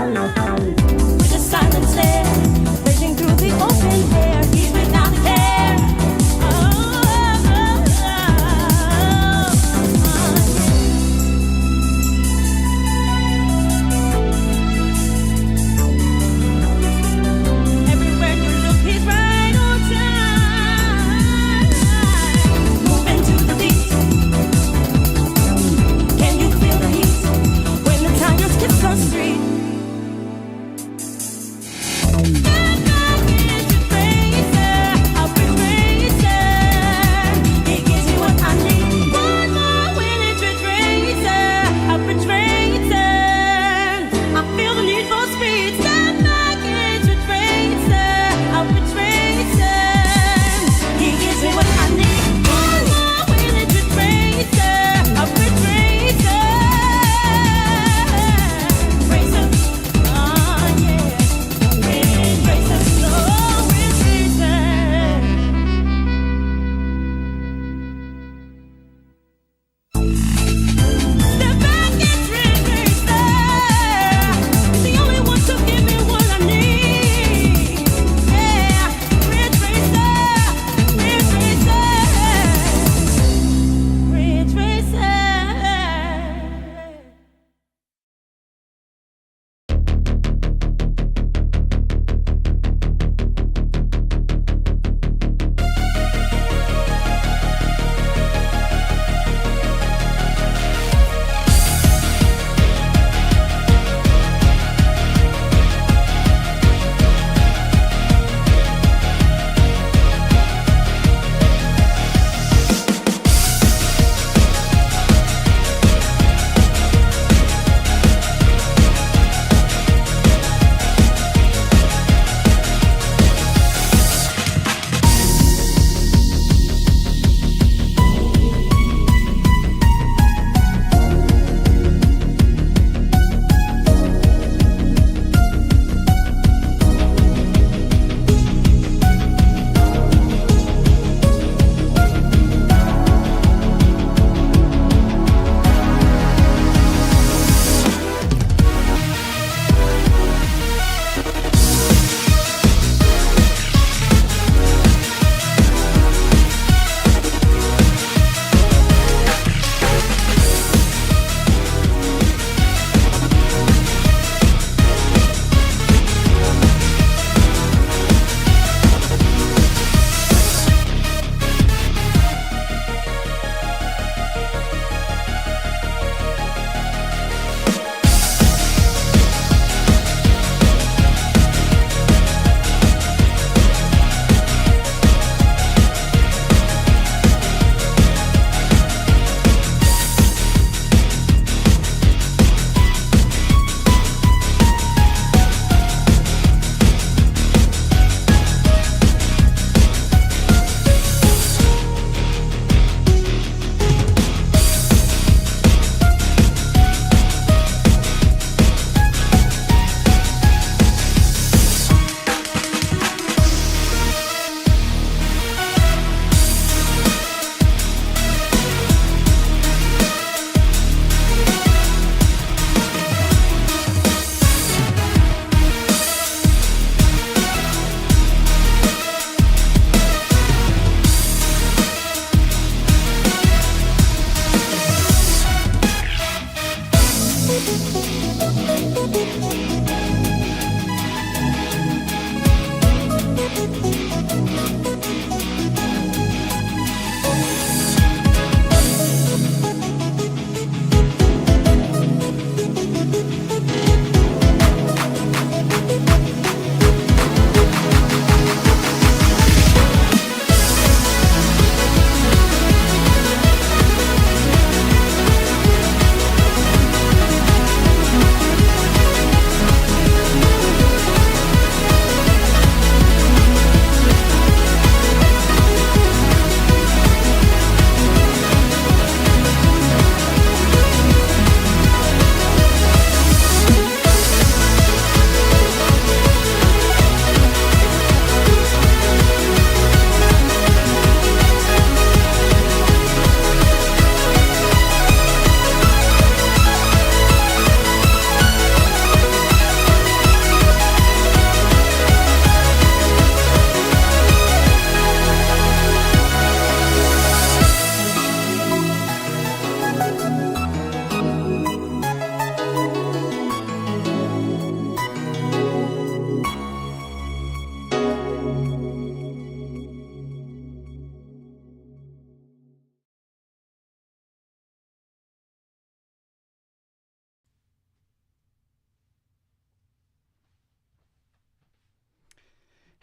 With a silent stare, raging through the open air, he's without care. Everywhere you look, he's right.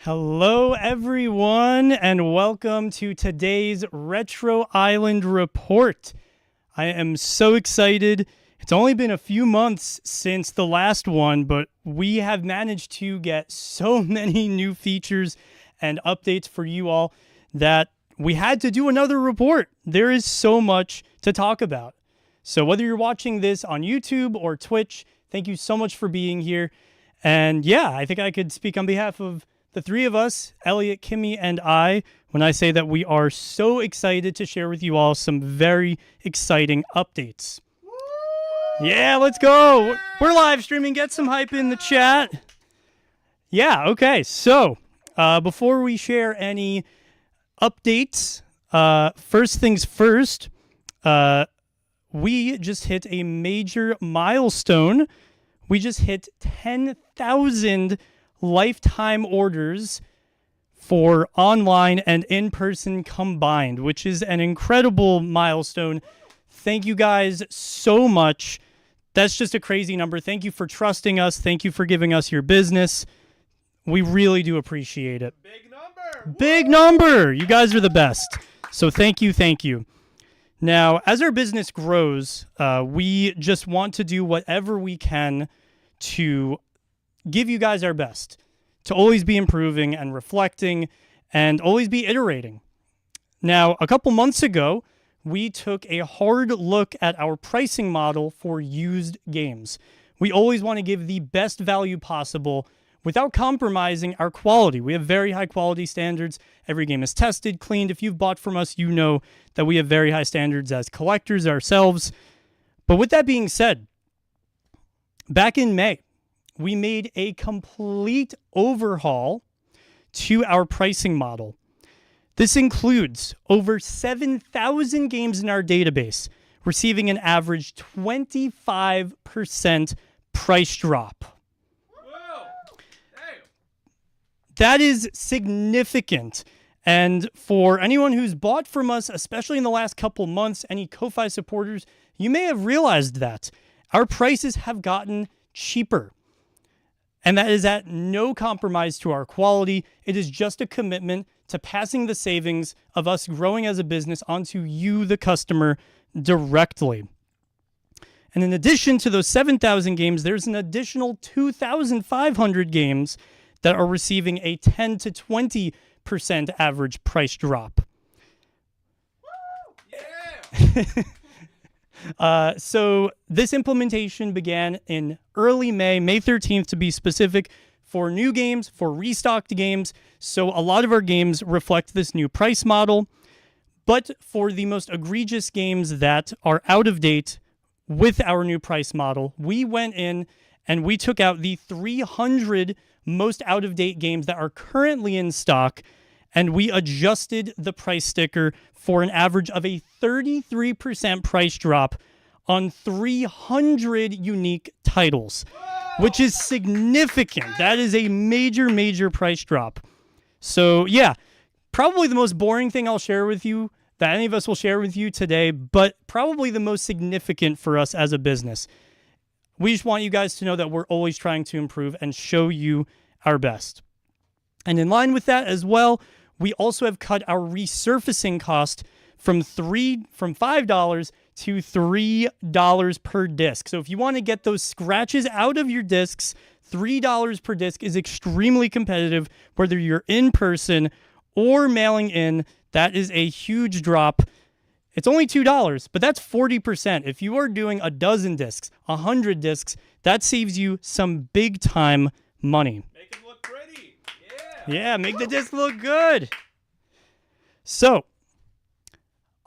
Hello, everyone, and welcome to today's Retro Island Report. I am so excited. It's only been a few months since the last one, but we have managed to get so many new features and updates for you all that we had to do another report. There is so much to talk about. So whether you're watching this on YouTube or Twitch, thank you so much for being here. And yeah, I think I could speak on behalf of the three of us, Elliot, Kimmy, and I, when I say that we are so excited to share with you all some very exciting updates. Yeah, let's go. We're live streaming. Get some hype in the chat. Yeah, okay. So before we share any updates, first things first, we just hit a major milestone. We just hit 10,000 lifetime orders for online and in-person combined, which is an incredible milestone. Thank you guys so much. That's just a crazy number. Thank you for trusting us. Thank you for giving us your business. We really do appreciate it. Big number. Big number. You guys are the best. So thank you. Thank you. Now, as our business grows, we just want to do whatever we can to give you guys our best, to always be improving and reflecting and always be iterating. Now, a couple months ago, we took a hard look at our pricing model for used games. We always want to give the best value possible without compromising our quality. We have very high quality standards. Every game is tested, cleaned. If you've bought from us, you know that we have very high standards as collectors ourselves. But with that being said, back in May, we made a complete overhaul to our pricing model. This includes over 7,000 games in our database, receiving an average 25% price drop. Whoa. Damn. That is significant. And for anyone who's bought from us, especially in the last couple months, any Ko-Fi supporters, you may have realized that our prices have gotten cheaper. And that is at no compromise to our quality. It is just a commitment to passing the savings of us growing as a business onto you, the customer, directly. And in addition to those 7,000 games, there's an additional 2,500 games that are receiving a 10 to 20% average price drop. Yeah. So this implementation began in early May 13th to be specific, for new games, for restocked games. So a lot of our games reflect this new price model. But for the most egregious games that are out of date with our new price model, we went in and we took out the 300 most out-of-date games that are currently in stock, and we adjusted the price sticker for an average of a 33% price drop on 300 unique titles, which is significant. That is a major, major price drop. So yeah, probably the most boring thing I'll share with you that any of us will share with you today, but probably the most significant for us as a business. We just want you guys to know that we're always trying to improve and show you our best. And in line with that as well, we also have cut our resurfacing cost from $5 to $3 per disc. So if you want to get those scratches out of your discs, $3 per disc is extremely competitive, whether you're in person or mailing in. That is a huge drop. It's only $2, but that's 40%. If you are doing a dozen discs, 100 discs, that saves you some big time money. Make it look pretty. Yeah, make the disc look good. So,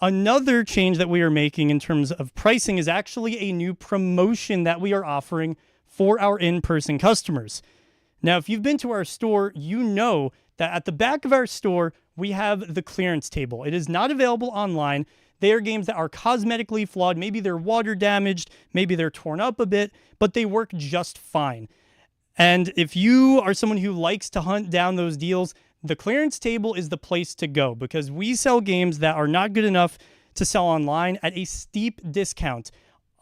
another change that we are making in terms of pricing is actually a new promotion that we are offering for our in-person customers. Now, if you've been to our store, you know that at the back of our store, we have the clearance table. It is not available online. They are games that are cosmetically flawed. Maybe they're water damaged, maybe they're torn up a bit, but they work just fine. And if you are someone who likes to hunt down those deals, the clearance table is the place to go because we sell games that are not good enough to sell online at a steep discount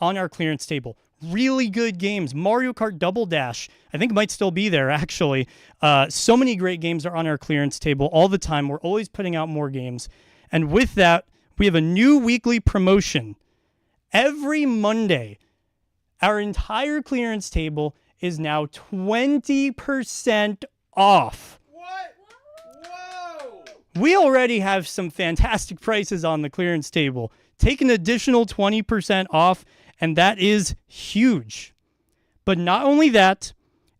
on our clearance table. Really good games. Mario Kart Double Dash, I think it might still be there, actually. So many great games are on our clearance table all the time. We're always putting out more games. And with that, we have a new weekly promotion. Every Monday, our entire clearance table is now 20% off. What? Whoa! We already have some fantastic prices on the clearance table. Take an additional 20% off, and that is huge. But not only that,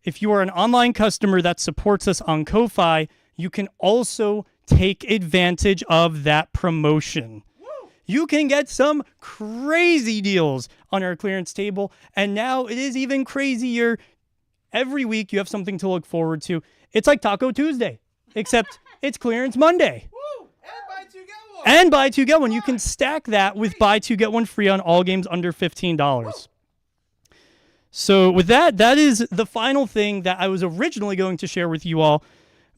if you are an online customer that supports us on Ko-Fi, you can also take advantage of that promotion. You can get some crazy deals on our clearance table, and now it is even crazier. Every week you have something to look forward to. It's like Taco Tuesday, except it's Clearance Monday. Woo! And buy two, get one. And buy two, get one. You can stack that with buy two, get one free on all games under $15. So with that, that is the final thing that I was originally going to share with you all.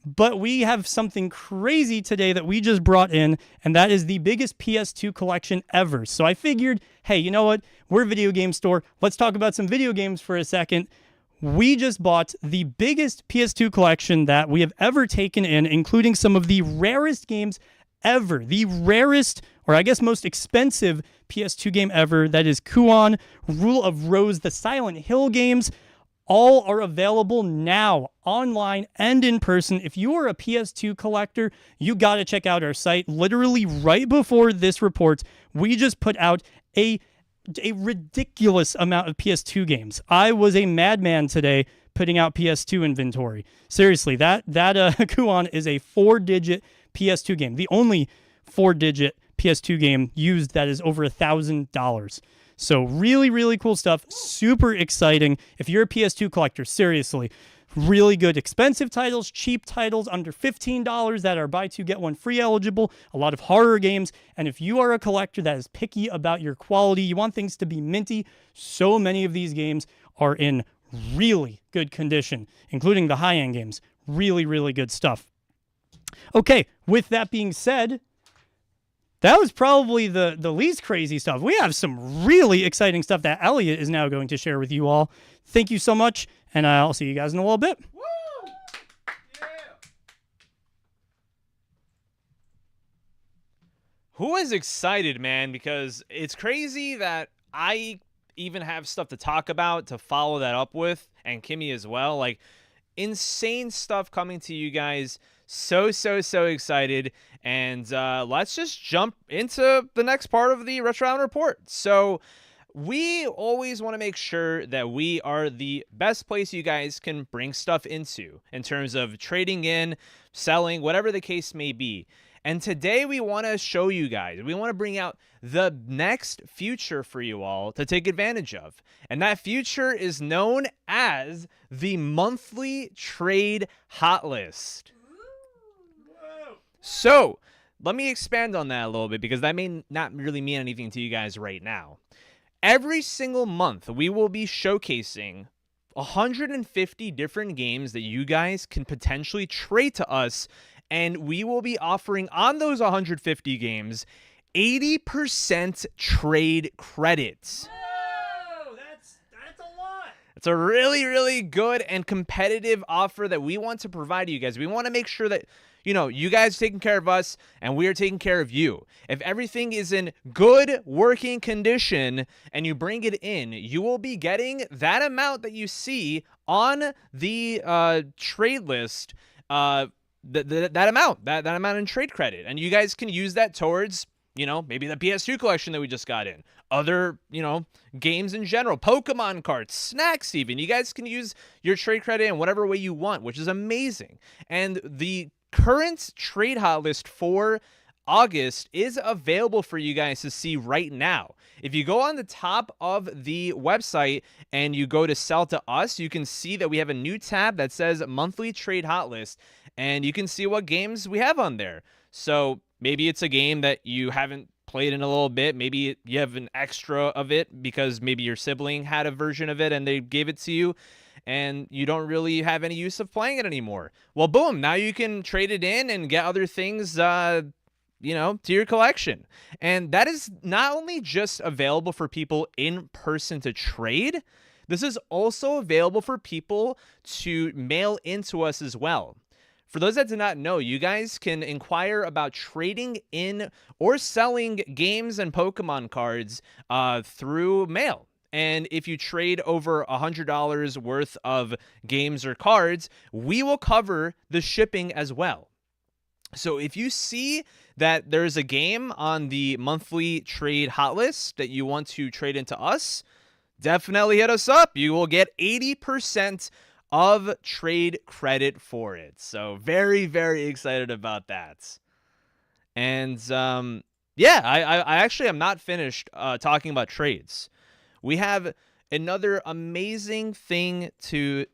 But we have something crazy today that we just brought in, and that is the biggest PS2 collection ever. So I figured, hey, you know what? We're a video game store. Let's talk about some video games for a second. We just bought the biggest PS2 collection that we have ever taken in, including some of the rarest games ever. The rarest, or I guess most expensive PS2 game ever. That is Kuon, Rule of Rose, the Silent Hill games. All are available now, online and in person. If you are a PS2 collector, you got to check out our site. Literally right before this report, we just put out a ridiculous amount of PS2 games. I was a madman today putting out PS2 inventory. Seriously, that Kuon is a 4-digit PS2 game. The only 4-digit PS2 game used that is over $1,000. So really, really cool stuff. Super exciting. If you're a PS2 collector, seriously, really good expensive titles, cheap titles under $15 that are buy two, get one free eligible, a lot of horror games. And if you are a collector that is picky about your quality, you want things to be minty, so many of these games are in really good condition, including the high-end games. Really, really good stuff. Okay, with that being said, that was probably the least crazy stuff. We have some really exciting stuff that Elliot is now going to share with you all. Thank you so much, and I'll see you guys in a little bit. Woo! Yeah. Who is excited, man? Because it's crazy that I even have stuff to talk about, to follow that up with, and Kimmy as well. Like, insane stuff coming to you guys. So excited. And let's just jump into the next part of the Retro Island Report. So we always want to make sure that we are the best place you guys can bring stuff into in terms of trading in, selling, whatever the case may be. And today we want to show you guys, we want to bring out the next future for you all to take advantage of. And that future is known as the monthly trade hot list. So let me expand on that a little bit because that may not really mean anything to you guys right now. Every single month, we will be showcasing 150 different games that you guys can potentially trade to us, and we will be offering on those 150 games 80% trade credits. Whoa, that's a lot. It's a really, really good and competitive offer that we want to provide to you guys. We want to make sure that, you guys are taking care of us and we are taking care of you. If everything is in good working condition and you bring it in, you will be getting that amount that you see on the trade list, that amount in trade credit. And you guys can use that towards, maybe the PS2 collection that we just got in. Other, games in general, Pokemon cards, snacks even. You guys can use your trade credit in whatever way you want, which is amazing. And the current trade hot list for August is available for you guys to see right now. If you go on the top of the website and you go to sell to us, you can see that we have a new tab that says monthly trade hot list, and you can see what games we have on there. So maybe it's a game that you haven't played in a little bit. Maybe you have an extra of it because maybe your sibling had a version of it and they gave it to you and you don't really have any use of playing it anymore. Well, boom, now you can trade it in and get other things, to your collection. And that is not only just available for people in person to trade, this is also available for people to mail into us as well. For those that do not know, you guys can inquire about trading in or selling games and Pokemon cards through mail. And if you trade over $100 worth of games or cards, we will cover the shipping as well. So if you see that there's a game on the monthly trade hot list that you want to trade into us, definitely hit us up. You will get 80% of trade credit for it. So very, very excited about that. And I actually am not finished talking about trades. We have another amazing thing to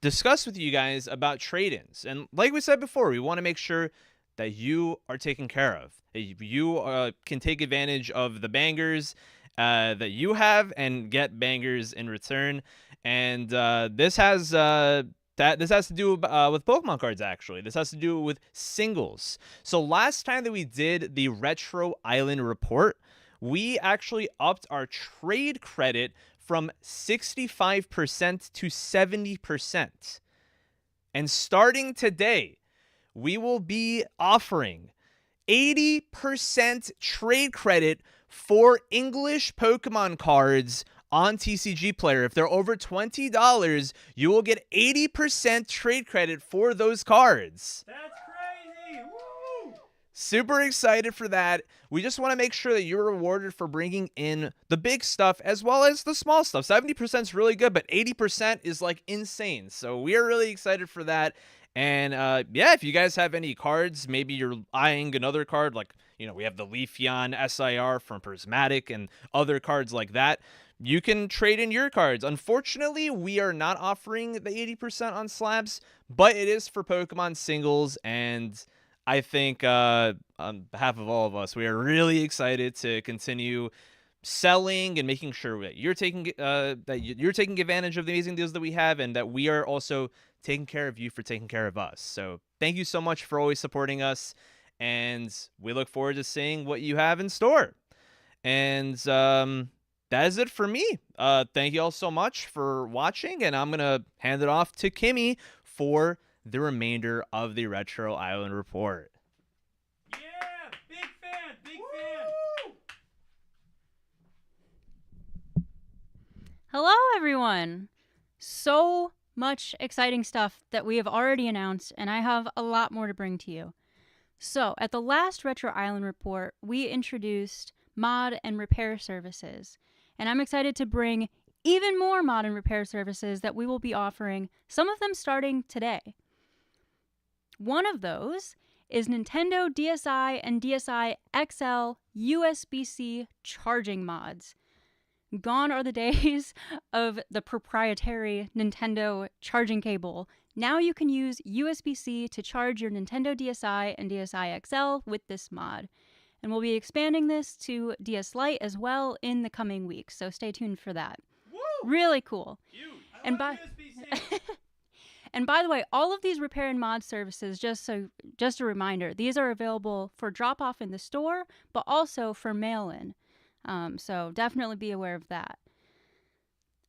discuss with you guys about trade-ins. And like we said before, we want to make sure that you are taken care of. You can take advantage of the bangers that you have and get bangers in return. And this has to do with Pokemon cards, actually. This has to do with singles. So last time that we did the Retro Island report, we actually upped our trade credit from 65% to 70%. And starting today, we will be offering 80% trade credit for English Pokemon cards on TCG Player. If they're over $20, you will get 80% trade credit for those cards. That's crazy. Woo! Super excited for that. We just want to make sure that you're rewarded for bringing in the big stuff as well as the small stuff. 70% is really good, but 80% is like insane. So we are really excited for that. And if you guys have any cards, maybe you're eyeing another card, like, we have the Leafeon SIR from Prismatic and other cards like that. You can trade in your cards. Unfortunately, we are not offering the 80% on slabs, but it is for Pokemon singles. And I think on behalf of all of us, we are really excited to continue selling and making sure that you're taking advantage of the amazing deals that we have, and that we are also taking care of you for taking care of us. So thank you so much for always supporting us, and we look forward to seeing what you have in store. And that is it for me. Thank you all so much for watching, and I'm gonna hand it off to Kimmy for the remainder of the Retro Island report. Yeah, big fan, big fan. Hello, everyone. So much exciting stuff that we have already announced, and I have a lot more to bring to you. So, at the last Retro Island report, we introduced mod and repair services, and I'm excited to bring even more mod and repair services that we will be offering, some of them starting today. One of those is Nintendo DSi and DSi XL USB-C charging mods. Gone are the days of the proprietary Nintendo charging cable. Now you can use USB-C to charge your Nintendo DSi and DSi XL with this mod. And we'll be expanding this to DS Lite as well in the coming weeks, so stay tuned for that. Woo! Really cool. Huge. And and by the way, all of these repair and mod services, just a reminder, these are available for drop off in the store, but also for mail in. So definitely be aware of that.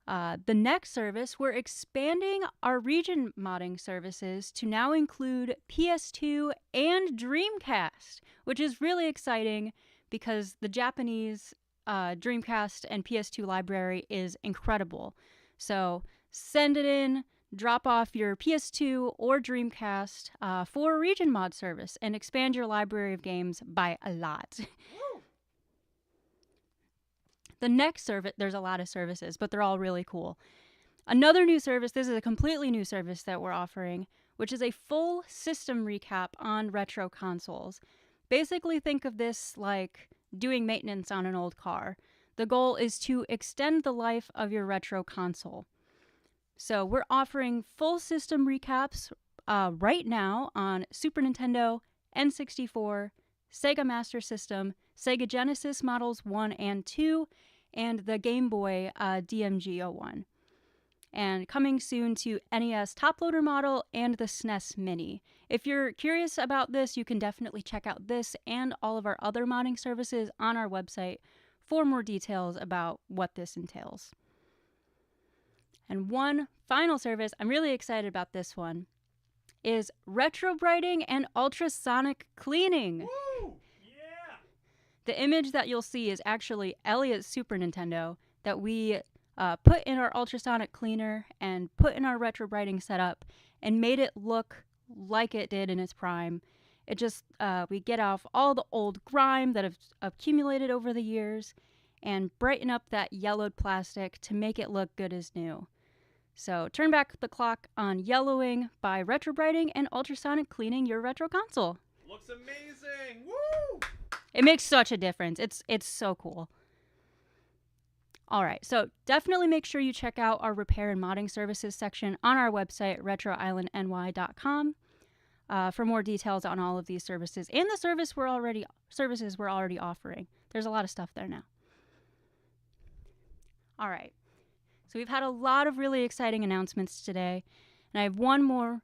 The next service, we're expanding our region modding services to now include PS2 and Dreamcast, which is really exciting because the Japanese Dreamcast and PS2 library is incredible. So send it in, drop off your PS2 or Dreamcast for a region mod service and expand your library of games by a lot. The next service, there's a lot of services, but they're all really cool. Another new service, this is a completely new service that we're offering, which is a full system recap on retro consoles. Basically, think of this like doing maintenance on an old car. The goal is to extend the life of your retro console. So we're offering full system recaps right now on Super Nintendo, N64, Sega Master System, Sega Genesis models 1 and 2, and the Game Boy DMG-01. And coming soon to NES Top Loader model and the SNES Mini. If you're curious about this, you can definitely check out this and all of our other modding services on our website for more details about what this entails. And one final service, I'm really excited about this one, is retro brighting and ultrasonic cleaning. Woo! The image that you'll see is actually Elliot's Super Nintendo that we put in our ultrasonic cleaner and put in our retro brighting setup and made it look like it did in its prime. It just, we get off all the old grime that have accumulated over the years and brighten up that yellowed plastic to make it look good as new. So turn back the clock on yellowing by retro brighting and ultrasonic cleaning your retro console. Looks amazing. Woo! It makes such a difference. It's so cool. All right, so definitely make sure you check out our repair and modding services section on our website, retroislandny.com, for more details on all of these services and the services we're already offering. There's a lot of stuff there now. All right, so we've had a lot of really exciting announcements today, and I have one more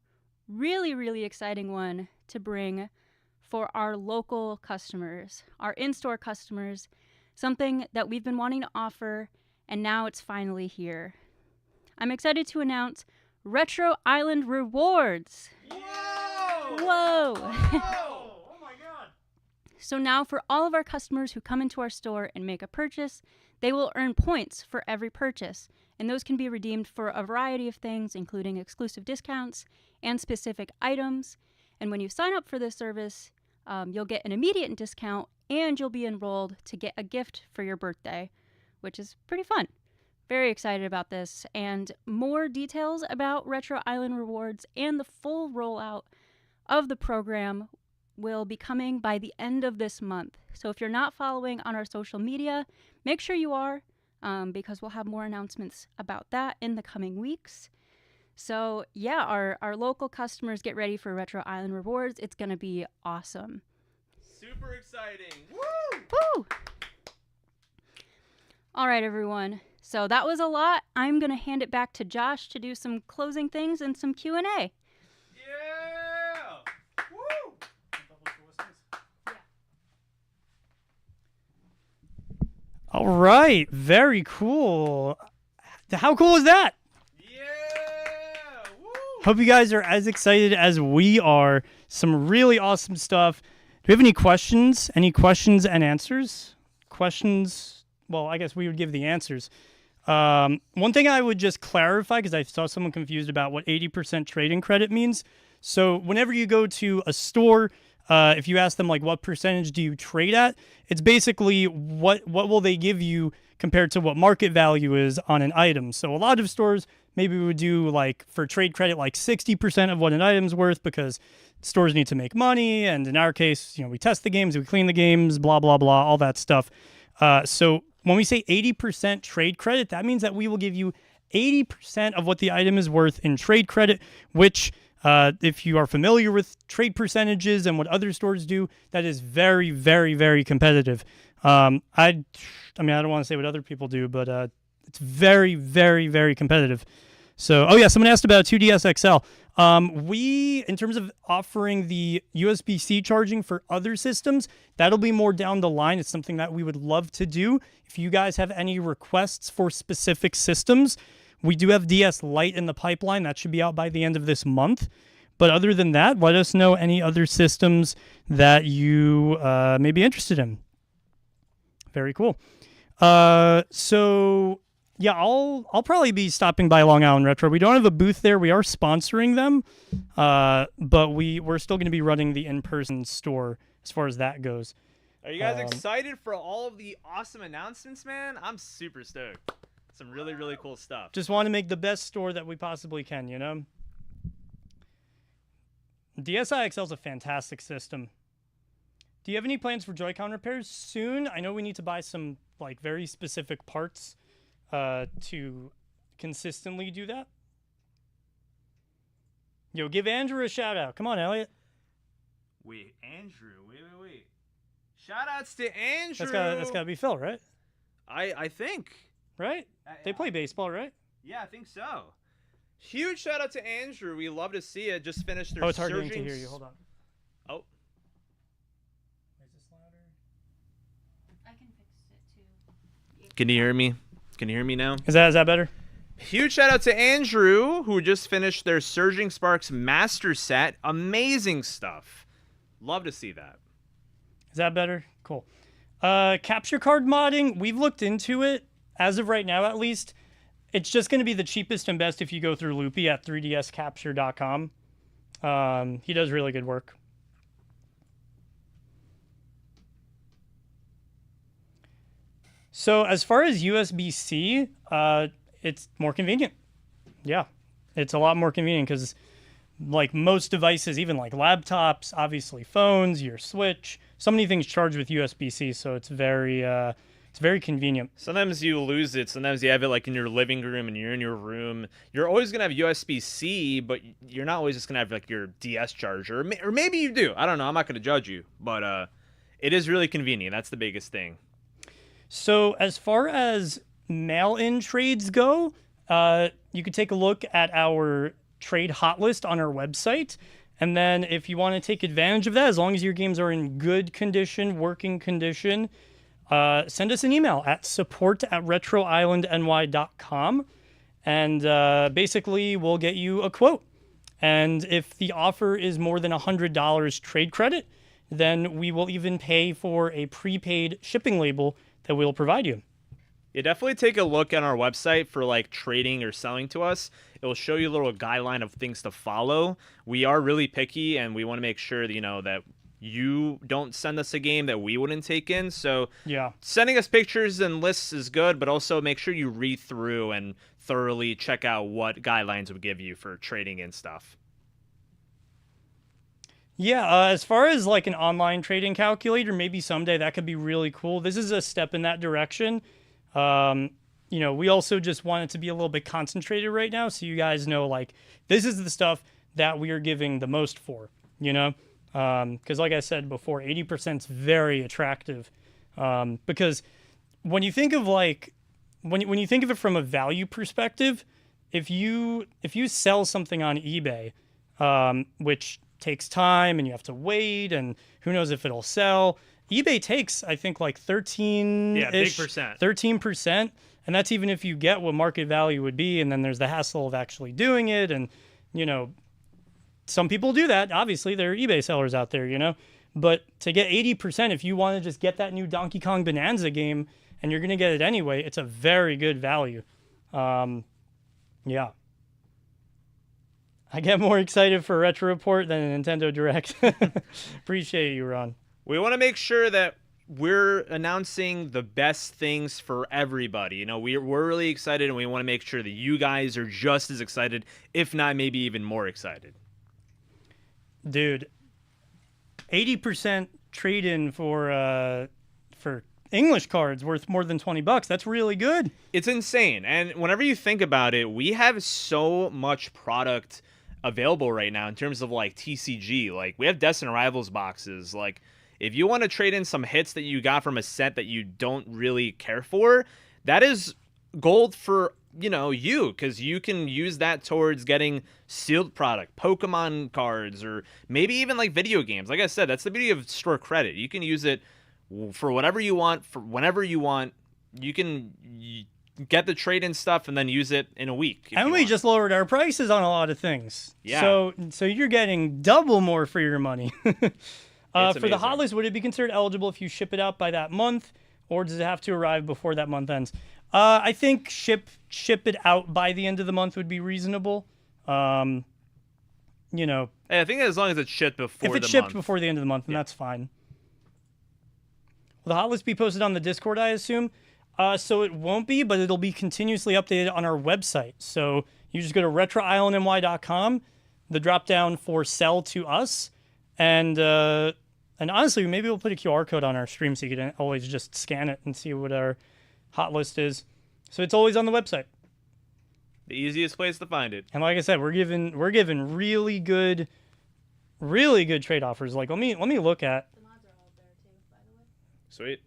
really, really exciting one to bring for our local customers, our in-store customers, something that we've been wanting to offer, and now it's finally here. I'm excited to announce Retro Island Rewards. Whoa! Whoa! Oh my god! So now for all of our customers who come into our store and make a purchase, they will earn points for every purchase, and those can be redeemed for a variety of things, including exclusive discounts and specific items. And when you sign up for this service, you'll get an immediate discount and you'll be enrolled to get a gift for your birthday, which is pretty fun. Very excited about this. And more details about Retro Island Rewards and the full rollout of the program will be coming by the end of this month. So if you're not following on our social media, make sure you are, because we'll have more announcements about that in the coming weeks. So yeah, our local customers, get ready for Retro Island Rewards. It's going to be awesome. Super exciting. Woo! Woo! All right, everyone. So that was a lot. I'm going to hand it back to Josh to do some closing things and some Q&A. Yeah! Woo! All right, very cool. How cool is that? Yeah! Woo! Hope you guys are as excited as we are. Some really awesome stuff. Do we have any questions? Any questions and answers? Questions? Well, I guess we would give the answers. One thing I would just clarify, because I saw someone confused about what 80% trade-in credit means. So whenever you go to a store, if you ask them like what percentage do you trade at, it's basically what will they give you compared to what market value is on an item. So a lot of stores maybe would do like for trade credit like 60% of what an item's worth because stores need to make money, and in our case, we test the games, we clean the games, blah blah blah, all that stuff. So when we say 80% trade credit, that means that we will give you 80% of what the item is worth in trade credit, which If you are familiar with trade percentages and what other stores do, that is very, very, very competitive. I mean, I don't want to say what other people do, but it's very, very, very competitive. So, oh yeah, someone asked about 2DS XL. We, in terms of offering the USB-C charging for other systems, that'll be more down the line. It's something that we would love to do. If you guys have any requests for specific systems, we do have DS Lite in the pipeline. That should be out by the end of this month. But other than that, let us know any other systems that you may be interested in. Very cool. So yeah, I'll probably be stopping by Long Island Retro. We don't have a booth there. We are sponsoring them, but we're still going to be running the in-person store as far as that goes. Are you guys excited for all of the awesome announcements, man? I'm super stoked. Some really, really cool stuff. Just want to make the best store that we possibly can, you know? DSi XL is a fantastic system. Do you have any plans for Joy-Con repairs soon? I know we need to buy some like very specific parts to consistently do that. Yo, give Andrew a shout out. Come on, Elliot. Wait, Andrew. Wait. Shout outs to Andrew. That's gotta be Phil, right? I think. Right? They play baseball, right? Yeah, I think so. Huge shout out to Andrew. We love to see it. Just finished their Oh, it's hard to surging hear you. Hold on. Oh. Is this louder? I can fix it too. Can you hear me? Can you hear me now? Is that better? Huge shout out to Andrew, who just finished their Surging Sparks Master Set. Amazing stuff. Love to see that. Is that better? Cool. Capture card modding, we've looked into it. As of right now, at least, it's just going to be the cheapest and best if you go through Loopy at 3dscapture.com. He does really good work. So as far as USB-C, it's more convenient. Yeah, it's a lot more convenient because like most devices, even like laptops, obviously phones, your Switch, so many things charge with USB-C, so it's very convenient. Sometimes you lose it. Sometimes you have it like in your living room and you're in your room. You're always going to have USB-C, but you're not always just going to have like your DS charger. Or maybe you do. I don't know. I'm not going to judge you. But it is really convenient. That's the biggest thing. So as far as mail-in trades go, you could take a look at our trade hot list on our website. And then if you want to take advantage of that, as long as your games are in good condition, working condition, send us an email at support@retroislandny.com. And basically, we'll get you a quote. And if the offer is more than $100 trade credit, then we will even pay for a prepaid shipping label that we'll provide you. Yeah, definitely take a look on our website for like trading or selling to us. It will show you a little guideline of things to follow. We are really picky, and we want to make sure that, you know, that you don't send us a game that we wouldn't take in. So Yeah. sending us pictures and lists is good, but also make sure you read through and thoroughly check out what guidelines would give you for trading in stuff. Yeah, as far as like an online trading calculator, maybe someday that could be really cool. This is a step in that direction. You know, we also just want it to be a little bit concentrated right now, so you guys know, like, this is the stuff that we are giving the most for, you know? Because like I said before, 80% is very attractive. Because when you think of like, when you think of it from a value perspective, if you sell something on eBay, which takes time and you have to wait and who knows if it'll sell. eBay takes, I think, like 13%. And that's even if you get what market value would be. And then there's the hassle of actually doing it. And, you know, some people do that. Obviously, there are eBay sellers out there, you know. But to get 80%, if you want to just get that new Donkey Kong Bonanza game and you're going to get it anyway, it's a very good value. Yeah. I get more excited for a Retro Report than a Nintendo Direct. Appreciate you, Ron. We want to make sure that we're announcing the best things for everybody. You know, we're really excited, and we want to make sure that you guys are just as excited, if not maybe even more excited. Dude, 80% trade-in for English cards worth more than $20. That's really good. It's insane. And whenever you think about it, we have so much product available right now in terms of like TCG. Like we have Destined Rivals boxes. Like if you want to trade in some hits that you got from a set that you don't really care for, that is gold for you, because you can use that towards getting sealed product, Pokemon cards, or maybe even like video games. Like I said, that's the beauty of store credit. You can use it for whatever you want, for whenever you want. You can get the trade-in stuff and then use it in a week. And we just lowered our prices on a lot of things. Yeah. So you're getting double more for your money. For the amazing. hot list, would it be considered eligible if you ship it out by that month, or does it have to arrive before that month ends? I think ship it out by the end of the month would be reasonable. Hey, I think as long as it's shipped before if it's shipped before the end of the month, then that's fine. Will the hot list be posted on the Discord, I assume? So it won't be, but it'll be continuously updated on our website. So you just go to retroislandny.com, the drop down for sell to us, and honestly, maybe we'll put a QR code on our stream so you can always just scan it and see what our hot list is. So it's always on the website. The easiest place to find it. And like I said, we're giving really good trade offers. Like let me look at. Sweet.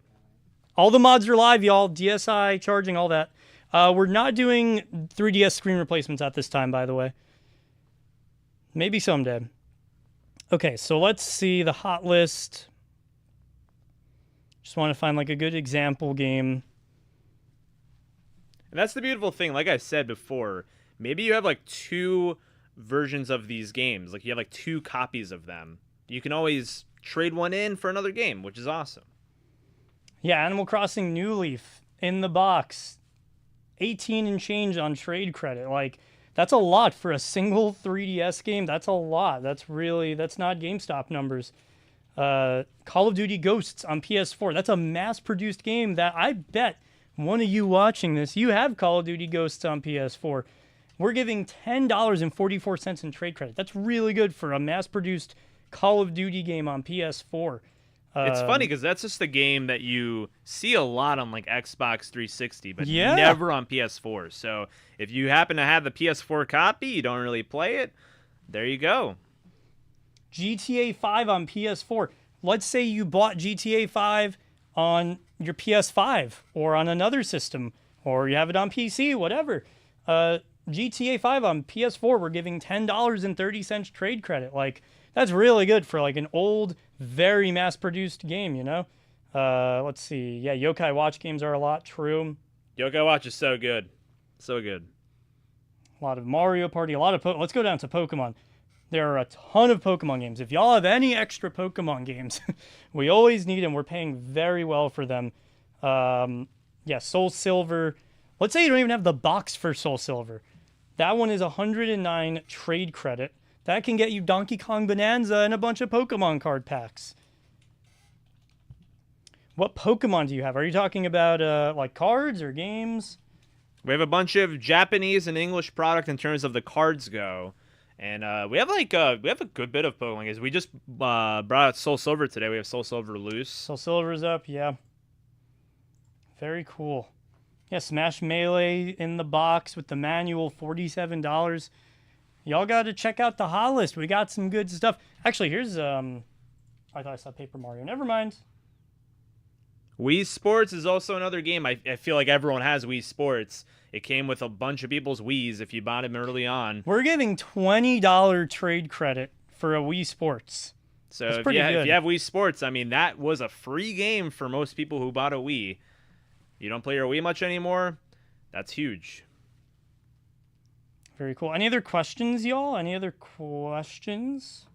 All the mods are live, y'all. DSi charging, all that. We're not doing 3DS screen replacements at this time, by the way. Maybe someday. Okay, so let's see the hot list. Just want to find like a good example game. And that's the beautiful thing. Like I said before, maybe you have like 2 versions of these games. Like you have like 2 copies of them. You can always trade one in for another game, which is awesome. Yeah, Animal Crossing New Leaf in the box. 18 and change on trade credit. Like, that's a lot for a single 3DS game. That's a lot. That's not GameStop numbers. Call of Duty Ghosts on PS4. That's a mass-produced game that I bet one of you watching this, you have Call of Duty Ghosts on PS4. We're giving $10.44 in trade credit. That's really good for a mass-produced Call of Duty game on PS4. It's funny because that's just the game that you see a lot on like Xbox 360, but Yeah. never on PS4. So if you happen to have the PS4 copy, you don't really play it, there you go. GTA 5 on PS4. Let's say you bought GTA 5 on your PS5 or on another system, or you have it on PC, whatever. GTA 5 on PS4, we're giving $10.30 trade credit. Like, that's really good for like an old, very mass-produced game, Let's see. Yeah, Yokai Watch games are a lot. True. Yokai Watch is so good. So good. A lot of Mario Party, a lot of let's go down to Pokemon. There are a ton of Pokemon games. If y'all have any extra Pokemon games, we always need them. We're paying very well for them. Yeah, Soul Silver. Let's say you don't even have the box for Soul Silver. That one is 109 trade credit. That can get you Donkey Kong Bonanza and a bunch of Pokemon card packs. What Pokemon do you have? Are you talking about like cards or games? We have a bunch of Japanese and English product in terms of the cards go. And we have a good bit of Pokemon games. We just brought out Soul Silver today. We have Soul Silver loose. Soul Silver's up, yeah. Very cool. Yeah, Smash Melee in the box with the manual, $47. Y'all got to check out the hot list. We got some good stuff. Actually, here's I thought I saw Paper Mario. Never mind. Wii Sports is also another game. I feel like everyone has Wii Sports. It came with a bunch of people's Wiis if you bought them early on. We're giving $20 trade credit for a Wii Sports. So That's if pretty good. you have Wii Sports, I mean, that was a free game for most people who bought a Wii. You don't play your Wii much anymore? That's huge. Very cool. Any other questions, y'all? Any other questions?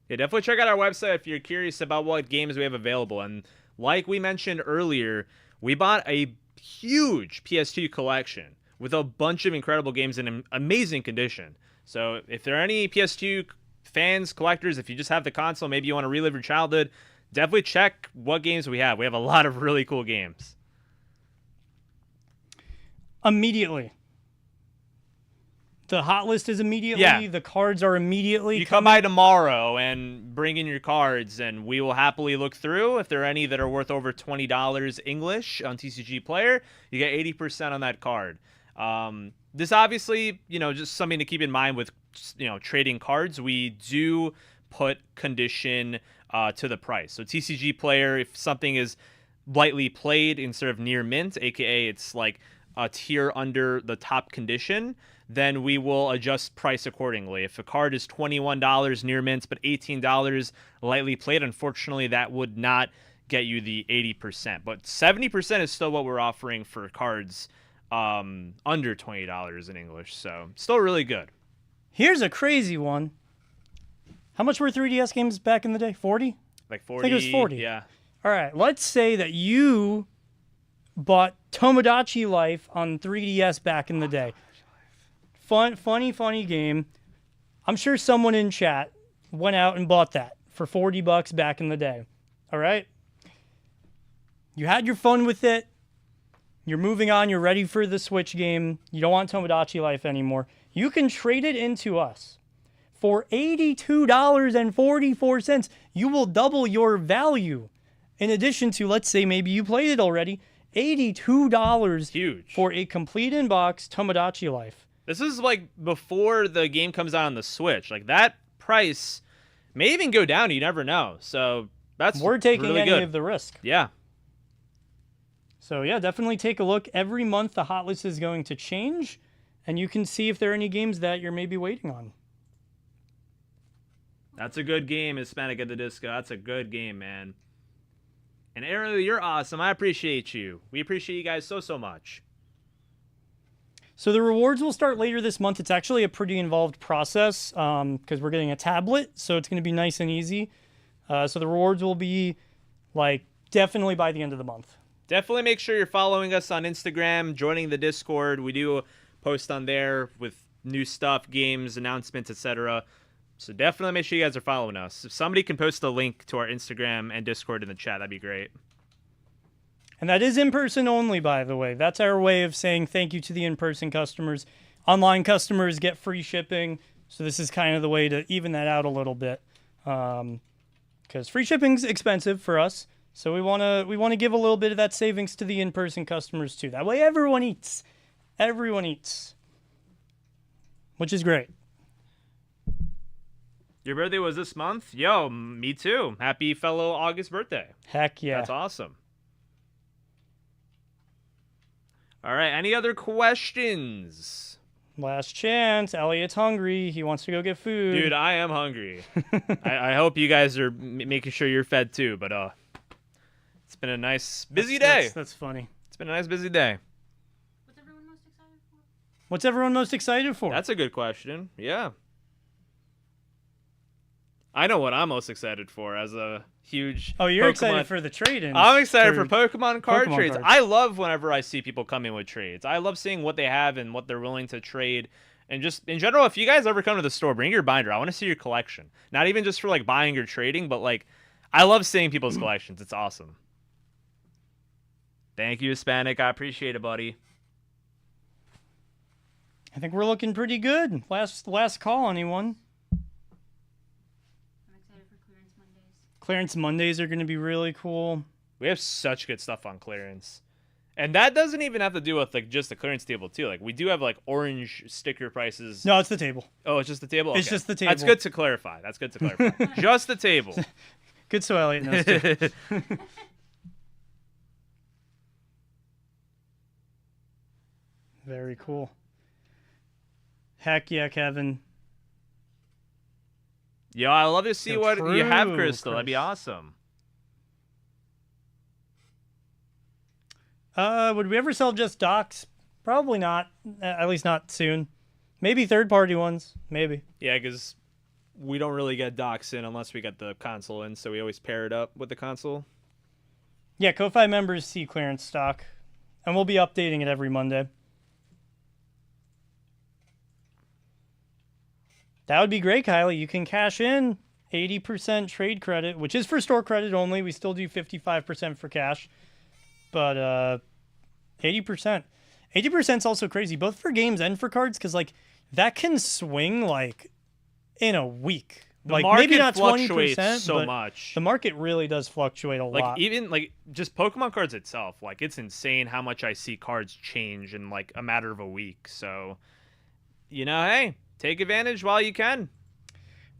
Yeah, definitely check out our website if you're curious about what games we have available. And like we mentioned earlier, we bought a huge PS2 collection with a bunch of incredible games in amazing condition. So if there are any PS2 fans, collectors, if you just have the console, maybe you want to relive your childhood, definitely check what games we have. We have a lot of really cool games. the hot list is immediately. Yeah. The cards are immediately. You come by tomorrow and bring in your cards, and we will happily look through. If there are any that are worth over $20 English on TCG Player, you get 80% on that card. This obviously, just something to keep in mind with, trading cards. We do put condition to the price. So TCG Player, if something is lightly played instead of near mint, aka it's like a tier under the top condition, then we will adjust price accordingly. If a card is $21 near mint but $18 lightly played, unfortunately that would not get you the 80%. But 70% is still what we're offering for cards under $20 in English. So still really good. Here's a crazy one. How much were 3DS games back in the day? 40? Like 40. I think it was 40. Yeah. All right, let's say that you bought Tomodachi Life on 3DS back in the day. Funny game. I'm sure someone in chat went out and bought that for $40 back in the day. All right? You had your fun with it. You're moving on. You're ready for the Switch game. You don't want Tomodachi Life anymore. You can trade it into us for $82.44. You will double your value. In addition to, let's say maybe you played it already, $82 Huge. for a complete in-box Tomodachi Life. This is like before the game comes out on the Switch. Like that price may even go down. You never know. So that's We're taking really any good. of the risk. Yeah. So yeah, definitely take a look. Every month the hot list is going to change, and you can see if there are any games that you're maybe waiting on. That's a good game, Hispanic at the Disco. That's a good game, man. And Ariel, you're awesome. I appreciate you. We appreciate you guys so much. So the rewards will start later this month. It's actually a pretty involved process because we're getting a tablet, so it's going to be nice and easy. So the rewards will be like definitely by the end of the month. Definitely make sure you're following us on Instagram, joining the Discord. We do post on there with new stuff, games, announcements, etc. So definitely make sure you guys are following us. If somebody can post a link to our Instagram and Discord in the chat, that'd be great. And that is in-person only, by the way. That's our way of saying thank you to the in-person customers. Online customers get free shipping, so this is kind of the way to even that out a little bit. Because free shipping's expensive for us, so we want to give a little bit of that savings to the in-person customers too. That way everyone eats. Everyone eats. Which is great. Your birthday was this month? Yo, me too. Happy fellow August birthday. Heck yeah. That's awesome. All right, any other questions? Last chance. Elliot's hungry. He wants to go get food. Dude, I am hungry. I hope you guys are making sure you're fed too, but it's been a nice, busy day. That's funny. It's been a nice, busy day. What's everyone most excited for? What's everyone most excited for? That's a good question. Yeah. I know what I'm most excited for as a huge Oh, you're Pokemon. excited for the trade-ins. I'm excited for Pokemon card Pokemon trades. cards. I love whenever I see people come in with trades. I love seeing what they have and what they're willing to trade. And just in general, if you guys ever come to the store, bring your binder. I want to see your collection. Not even just for like buying or trading, but like I love seeing people's collections. It's awesome. Thank you, Hispanic. I appreciate it, buddy. I think we're looking pretty good. Last call, anyone? I'm excited for Clearance Mondays. Clearance Mondays are going to be really cool. We have such good stuff on clearance. And that doesn't even have to do with like just the clearance table too. Like we do have like orange sticker prices. No, it's the table. Oh, it's just the table? It's Okay. just the That's table. good to clarify. Just the table. Good so Elliot knows too. Very cool. Heck yeah, Kevin. Yo, I love to see Yo, what you have, true, Crystal. That'd be Chris. awesome. Would we ever sell just docks? Probably not. At least not soon. Maybe third-party ones. Maybe. Yeah, because we don't really get docks in unless we get the console in, so we always pair it up with the console. Yeah, Ko-Fi members see clearance stock, and we'll be updating it every Monday. That would be great, Kylie. You can cash in 80% trade credit, which is for store credit only. We still do 55% for cash, but 80%. 80% is also crazy, both for games and for cards, because like that can swing like in a week. The like market maybe not fluctuates 20%, so but much. the market really does fluctuate a Like lot. even like just Pokemon cards itself, like it's insane how much I see cards change in like a matter of a week. So, hey, take advantage while you can.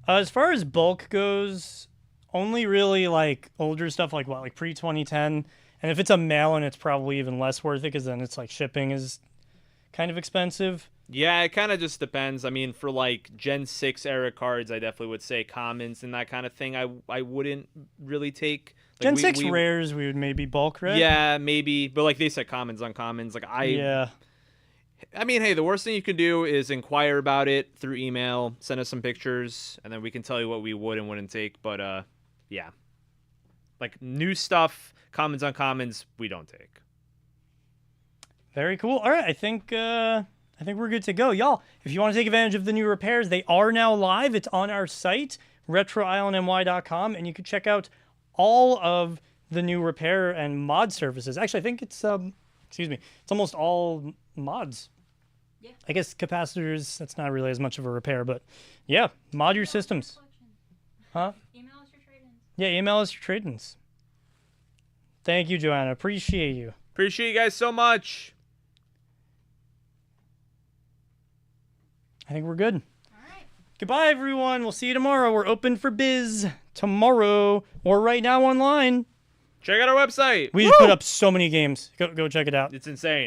As far as bulk goes, only really like older stuff like what, like pre-2010. And if it's a mail-in, it's probably even less worth it because then it's like shipping is kind of expensive. Yeah, it kind of just depends. I mean, for like Gen 6 era cards, I definitely would say commons and that kind of thing. I wouldn't really take. Like, Gen 6 rares, we would maybe bulk, right? Yeah, maybe. But like they said, commons, uncommons. Like Yeah. I mean, hey, the worst thing you can do is inquire about it through email, send us some pictures, and then we can tell you what we would and wouldn't take. But yeah, like new stuff, commons, uncommons, we don't take. Very cool. All right, I think we're good to go. Y'all, if you want to take advantage of the new repairs, they are now live. It's on our site, retroislandny.com, and you can check out all of the new repair and mod services. Actually, I think it's it's almost all mods. Yeah. I guess capacitors, that's not really as much of a repair, but yeah, mod your systems. Huh? Email us your trade-ins. Yeah, email us your trade-ins. Thank you, Joanna. Appreciate you. Appreciate you guys so much. I think we're good. All right. Goodbye, everyone. We'll see you tomorrow. We're open for biz tomorrow or right now online. Check out our website. We just put up so many games. Go check it out. It's insane.